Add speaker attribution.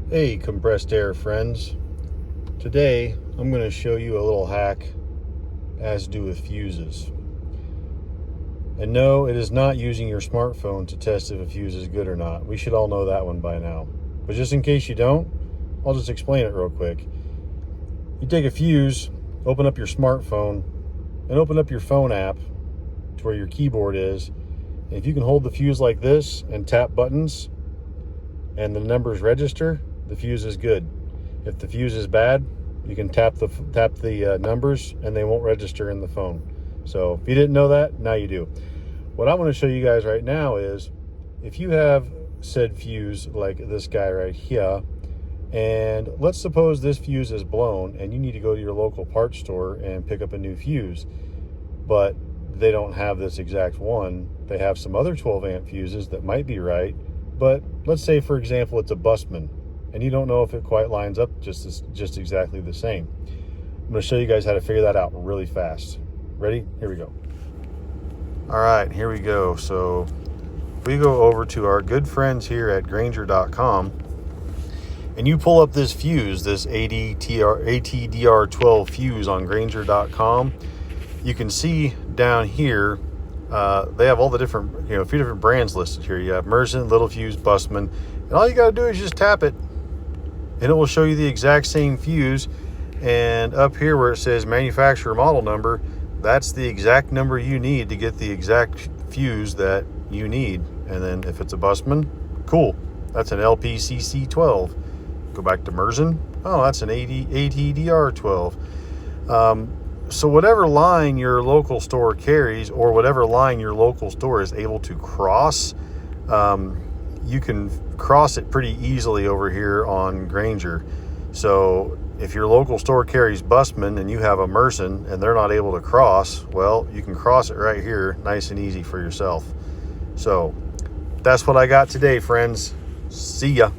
Speaker 1: Hey, compressed air friends. Today I'm going to show you a little hack has to do with fuses. And no, it is not using your smartphone to test if a fuse is good or not. We should all know that one by now. But just in case you don't, I'll just explain it real quick. You take a fuse, open up your smartphone, and open up your phone app to where your keyboard is. And if you can hold the fuse like this and tap buttons and the numbers register, the fuse is good. If the fuse is bad, you can tap the numbers and they won't register in the phone. So if you didn't know that, now you do. What I want to show you guys right now is if you have said fuse like this guy right here, and let's suppose this fuse is blown and you need to go to your local parts store and pick up a new fuse, but they don't have this exact one. They have some other 12 amp fuses that might be right, but let's say for example it's a Bussmann and you don't know if it quite lines up just exactly the same. I'm going to show you guys how to figure that out really fast. Ready? Here we go. All right, here we go. So we go over to our good friends here at Grainger.com and you pull up this fuse, this ATDR12 fuse on Grainger.com. You can see down here, they have all the different, a few different brands listed here. You have Mersen, Littelfuse, Bussmann, and all you got to do is just tap it and it will show you the exact same fuse. And up here where it says manufacturer model number, that's the exact number you need to get the exact fuse that you need. And then if it's a Bussmann, cool, that's an LP-CC-12. Go back to Mersen, oh, that's an ATDR12. So whatever line your local store carries, or whatever line your local store is able to cross, you can cross it pretty easily over here on Grainger. So if your local store carries Bussmann and you have a Mersen and they're not able to cross, well, you can cross it right here nice and easy for yourself. So that's what I got today, friends. See ya.